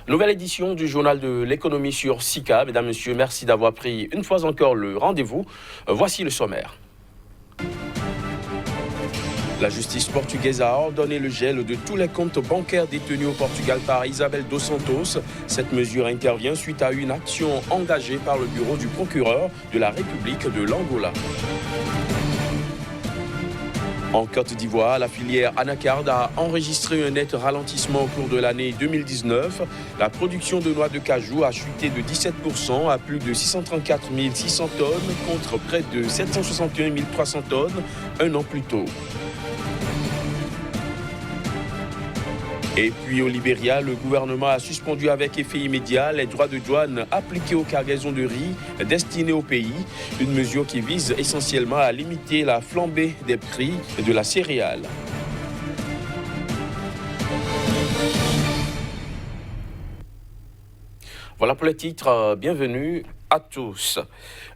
Nouvelle édition du journal de l'économie sur SICA. Mesdames, Messieurs, merci d'avoir pris une fois encore le rendez-vous. Voici le sommaire. La justice portugaise a ordonné le gel de tous les comptes bancaires détenus au Portugal par Isabel dos Santos. Cette mesure intervient suite à une action engagée par le bureau du procureur de la République de l'Angola. En Côte d'Ivoire, la filière Anacarde a enregistré un net ralentissement au cours de l'année 2019. La production de noix de cajou a chuté de 17% à plus de 634 600 tonnes contre près de 761 300 tonnes un an plus tôt. Et puis au Libéria, le gouvernement a suspendu avec effet immédiat les droits de douane appliqués aux cargaisons de riz destinées au pays, une mesure qui vise essentiellement à limiter la flambée des prix de la céréale. Voilà pour les titres, bienvenue à tous.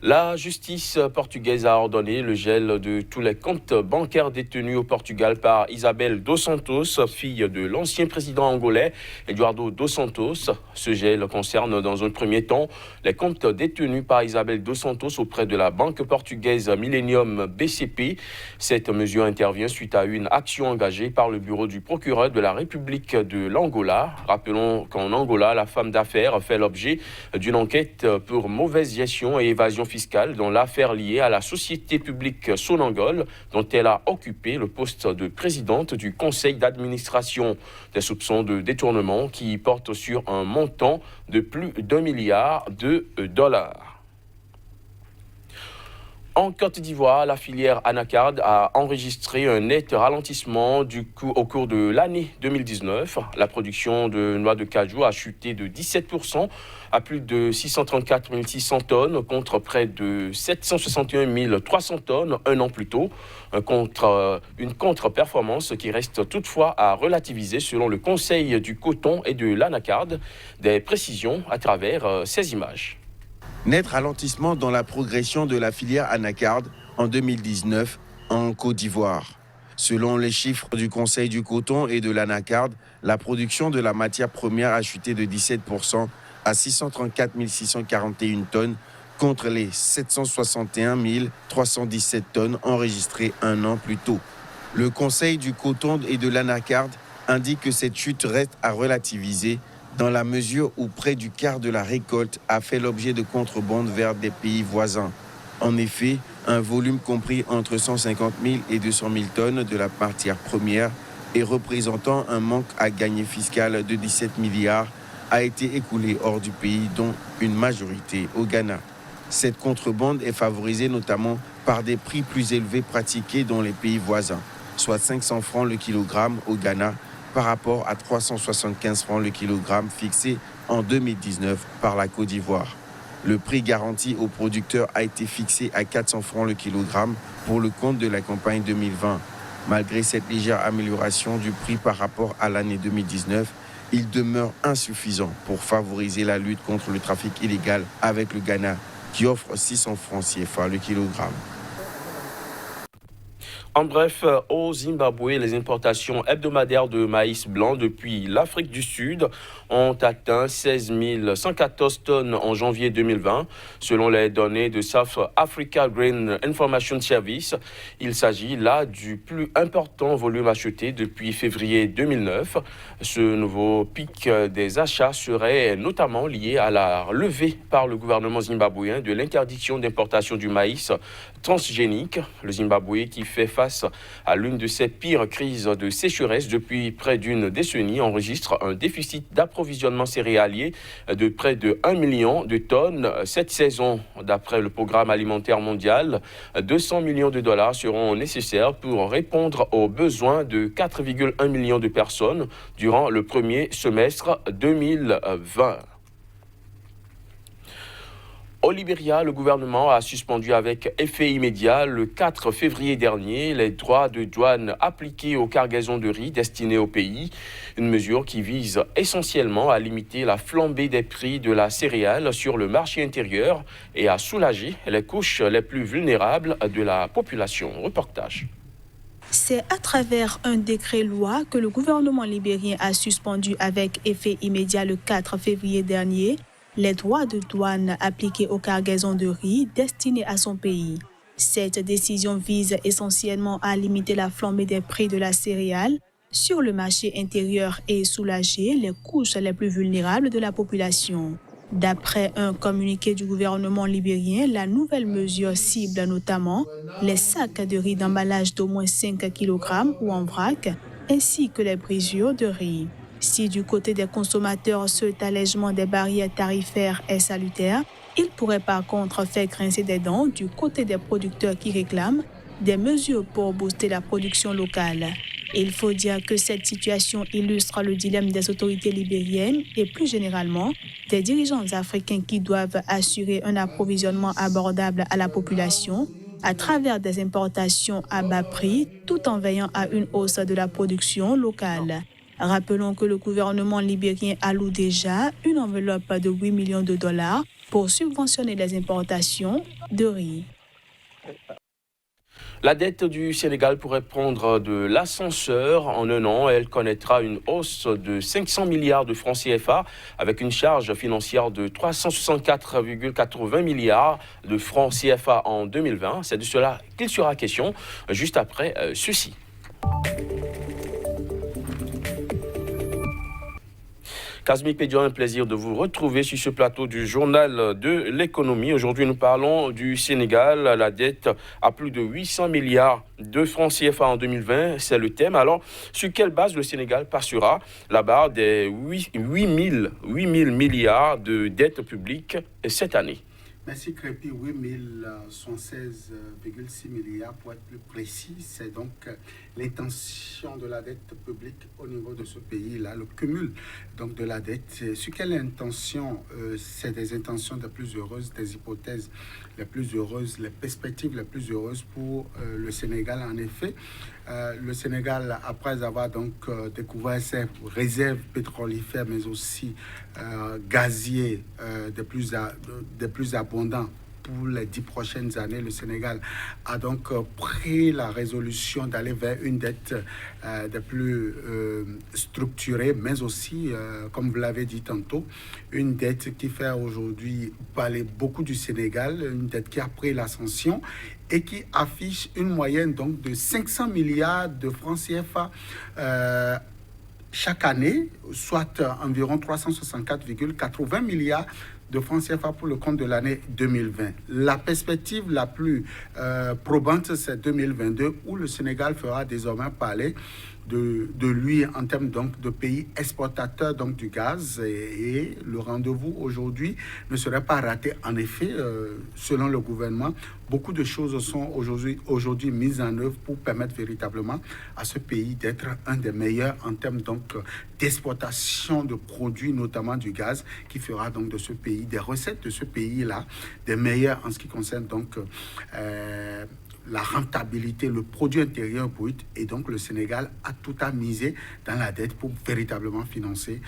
La justice portugaise a ordonné le gel de tous les comptes bancaires détenus au Portugal par Isabel dos Santos, fille de l'ancien président angolais Eduardo dos Santos. Ce gel concerne dans un premier temps les comptes détenus par Isabel dos Santos auprès de la banque portugaise Millennium BCP. Cette mesure intervient suite à une action engagée par le bureau du procureur de la République de l'Angola. Rappelons qu'en Angola, la femme d'affaires fait l'objet d'une enquête pour mauvaise gestion et évasion fiscale dans l'affaire liée à la société publique Sonangol, dont elle a occupé le poste de présidente du conseil d'administration. Des soupçons de détournement qui portent sur un montant de plus d'1 milliard de dollars. En Côte d'Ivoire, la filière Anacarde a enregistré un net ralentissement au cours de l'année 2019. La production de noix de cajou a chuté de 17% à plus de 634 600 tonnes contre près de 761 300 tonnes un an plus tôt. Une contre-performance qui reste toutefois à relativiser selon le Conseil du coton et de l'Anacarde. Des précisions à travers ces images. Net ralentissement dans la progression de la filière Anacarde en 2019 en Côte d'Ivoire. Selon les chiffres du Conseil du coton et de l'Anacarde, la production de la matière première a chuté de 17% à 634 641 tonnes contre les 761 317 tonnes enregistrées un an plus tôt. Le Conseil du coton et de l'Anacarde indique que cette chute reste à relativiser dans la mesure où près du quart de la récolte a fait l'objet de contrebande vers des pays voisins. En effet, un volume compris entre 150 000 et 200 000 tonnes de la matière première et représentant un manque à gagner fiscal de 17 milliards a été écoulé hors du pays, dont une majorité au Ghana. Cette contrebande est favorisée notamment par des prix plus élevés pratiqués dans les pays voisins, soit 500 francs le kilogramme au Ghana, par rapport à 375 francs le kilogramme fixé en 2019 par la Côte d'Ivoire. Le prix garanti aux producteurs a été fixé à 400 francs le kilogramme pour le compte de la campagne 2020. Malgré cette légère amélioration du prix par rapport à l'année 2019, il demeure insuffisant pour favoriser la lutte contre le trafic illégal avec le Ghana, qui offre 600 francs CFA le kilogramme. En bref, au Zimbabwe, les importations hebdomadaires de maïs blanc depuis l'Afrique du Sud ont atteint 16 114 tonnes en janvier 2020. Selon les données de South Africa Grain Information Service, il s'agit là du plus important volume acheté depuis février 2009. Ce nouveau pic des achats serait notamment lié à la levée par le gouvernement zimbabwéen de l'interdiction d'importation du maïs transgénique. Le Zimbabwe, qui fait face à l'une de ses pires crises de sécheresse depuis près d'une décennie, enregistre un déficit d'approvisionnement céréalier de près de 1 million de tonnes cette saison. D'après le Programme alimentaire mondial, 200 millions de dollars seront nécessaires pour répondre aux besoins de 4,1 millions de personnes durant le premier semestre 2020. Au Libéria, le gouvernement a suspendu avec effet immédiat le 4 février dernier les droits de douane appliqués aux cargaisons de riz destinées au pays, une mesure qui vise essentiellement à limiter la flambée des prix de la céréale sur le marché intérieur et à soulager les couches les plus vulnérables de la population. Reportage. C'est à travers un décret-loi que le gouvernement libérien a suspendu avec effet immédiat le 4 février dernier les droits de douane appliqués aux cargaisons de riz destinées à son pays. Cette décision vise essentiellement à limiter la flambée des prix de la céréale sur le marché intérieur et soulager les couches les plus vulnérables de la population. D'après un communiqué du gouvernement libérien, la nouvelle mesure cible notamment les sacs de riz d'emballage d'au moins 5 kg ou en vrac, ainsi que les brisures de riz. Si du côté des consommateurs, cet allègement des barrières tarifaires est salutaire, il pourrait par contre faire grincer des dents du côté des producteurs qui réclament des mesures pour booster la production locale. Il faut dire que cette situation illustre le dilemme des autorités libériennes et plus généralement des dirigeants africains qui doivent assurer un approvisionnement abordable à la population à travers des importations à bas prix tout en veillant à une hausse de la production locale. Rappelons que le gouvernement libérien alloue déjà une enveloppe de 8 millions de dollars pour subventionner les importations de riz. La dette du Sénégal pourrait prendre de l'ascenseur. En un an, elle connaîtra une hausse de 500 milliards de francs CFA avec une charge financière de 364,80 milliards de francs CFA en 2020. C'est de cela qu'il sera question juste après ceci. Kazmik Pédian, un plaisir de vous retrouver sur ce plateau du journal de l'économie. Aujourd'hui, nous parlons du Sénégal. La dette à plus de 800 milliards de francs CFA en 2020, c'est le thème. Alors, sur quelle base le Sénégal passera la barre des 8 000 milliards de dettes publiques cette année? Merci Crépi, 8116,6 milliards pour être plus précis. C'est donc l'intention de la dette publique au niveau de ce pays-là, le cumul donc de la dette. Sur quelle intention? C'est des intentions les plus heureuses, des hypothèses les plus heureuses, les perspectives les plus heureuses pour le Sénégal. En effet, le Sénégal, après avoir donc découvert ses réserves pétrolifères, mais aussi gaziers des plus abondants pour les 10 prochaines années, le Sénégal a donc pris la résolution d'aller vers une dette des plus structurée, mais aussi, comme vous l'avez dit tantôt, une dette qui fait aujourd'hui parler beaucoup du Sénégal, une dette qui a pris l'ascension et qui affiche une moyenne donc de 500 milliards de francs CFA chaque année, soit environ 364,80 milliards de francs CFA pour le compte de l'année 2020. La perspective la plus probante, c'est 2022, où le Sénégal fera désormais parler de lui en termes donc de pays exportateur donc du gaz, et le rendez-vous aujourd'hui ne serait pas raté. En effet, selon le gouvernement, beaucoup de choses sont aujourd'hui mises en œuvre pour permettre véritablement à ce pays d'être un des meilleurs en termes donc d'exportation de produits, notamment du gaz, qui fera donc de ce pays, des recettes de ce pays-là, des meilleures en ce qui concerne donc la rentabilité, le produit intérieur brut, et donc le Sénégal a tout à miser dans la dette pour véritablement financer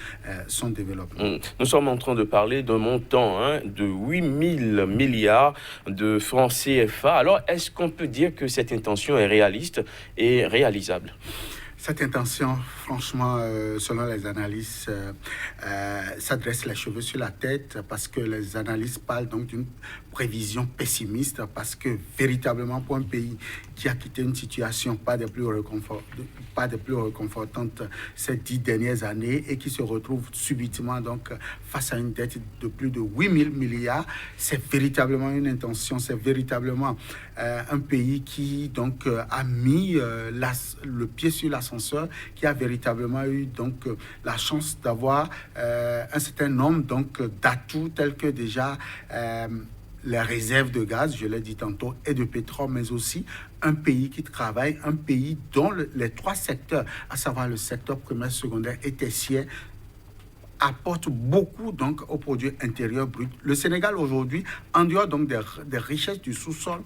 son développement. Nous sommes en train de parler d'un montant de 8 000 milliards de francs CFA. Alors, est-ce qu'on peut dire que cette intention est réaliste et réalisable? Cette intention, franchement, selon les analystes, s'adresse les cheveux sur la tête, parce que les analystes parlent donc d'une prévision pessimiste, parce que véritablement pour un pays qui a quitté une situation pas des plus réconfortantes ces 10 dernières années et qui se retrouve subitement donc face à une dette de plus de 8 000 milliards, c'est véritablement une intention, c'est véritablement un pays qui donc a mis le pied sur l'ascenseur, qui a véritablement eu donc la chance d'avoir un certain nombre donc d'atouts tels que déjà les réserves de gaz, je l'ai dit tantôt, et de pétrole, mais aussi un pays qui travaille, un pays dont les 3 secteurs, à savoir le secteur primaire, secondaire et tertiaire, apporte beaucoup donc au produit intérieur brut. Le Sénégal aujourd'hui, en dehors donc des richesses du sous-sol,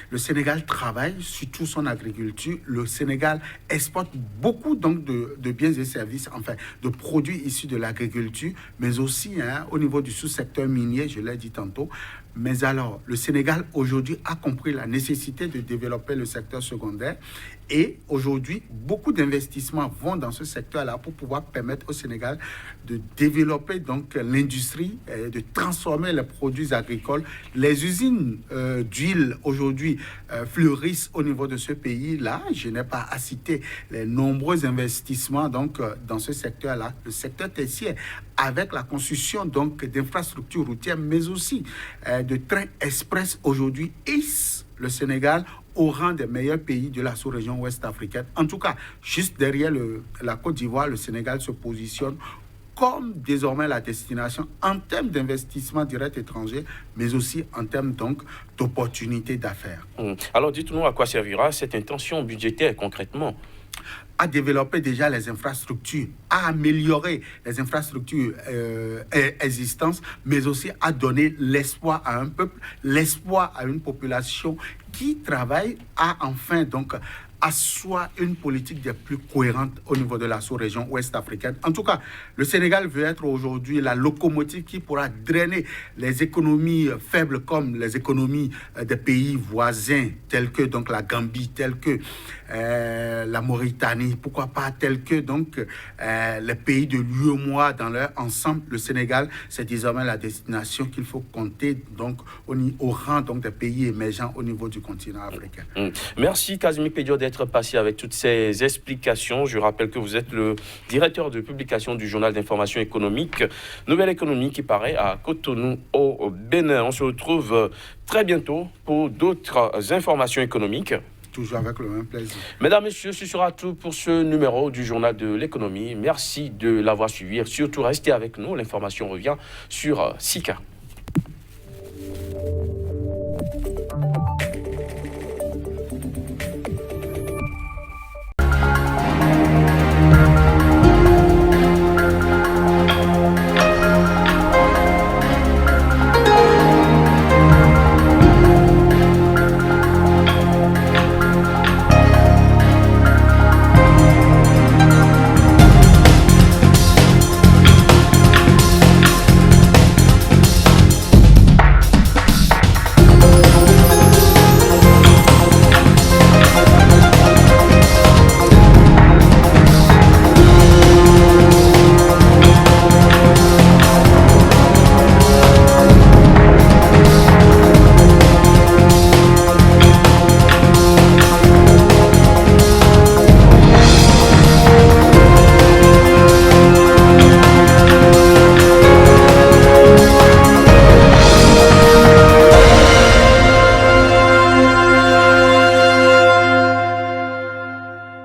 le Sénégal travaille sur toute son agriculture. Le Sénégal exporte beaucoup donc de biens et services, enfin de produits issus de l'agriculture, mais aussi au niveau du sous-secteur minier, je l'ai dit tantôt. Mais alors, le Sénégal aujourd'hui a compris la nécessité de développer le secteur secondaire et aujourd'hui, beaucoup d'investissements vont dans ce secteur-là pour pouvoir permettre au Sénégal de développer donc l'industrie, de transformer les produits agricoles. Les usines d'huile aujourd'hui fleurissent au niveau de ce pays-là. Je n'ai pas à citer les nombreux investissements donc dans ce secteur-là, le secteur tertiaire, avec la construction donc d'infrastructures routières, mais aussi de trains express aujourd'hui hisse le Sénégal au rang des meilleurs pays de la sous-région ouest africaine. En tout cas, juste derrière la Côte d'Ivoire, le Sénégal se positionne comme désormais la destination en termes d'investissement direct étranger, mais aussi en termes donc d'opportunités d'affaires. Alors dites-nous à quoi servira cette intention budgétaire concrètement? À développer déjà les infrastructures, à améliorer les infrastructures existantes, mais aussi à donner l'espoir à un peuple, l'espoir à une population qui travaille à enfin donc asseoir une politique des plus cohérente au niveau de la sous-région ouest africaine. En tout cas, le Sénégal veut être aujourd'hui la locomotive qui pourra drainer les économies faibles comme les économies des pays voisins tels que donc la Gambie, tels que la Mauritanie, pourquoi pas tels que donc les pays de l'UEMOA dans leur ensemble. Le Sénégal, c'est désormais la destination qu'il faut compter donc au rang donc des pays émergents au niveau du continent africain. Merci Kazmi Pédio d'être passé avec toutes ces explications. Je rappelle que vous êtes le directeur de publication du journal d'information économique Nouvelle Économie qui paraît à Cotonou au Bénin. On se retrouve très bientôt pour d'autres informations économiques. Toujours avec le même plaisir. Mesdames, Messieurs, ce sera tout pour ce numéro du Journal de l'économie. Merci de l'avoir suivi. Et surtout, restez avec nous. L'information revient sur Sika.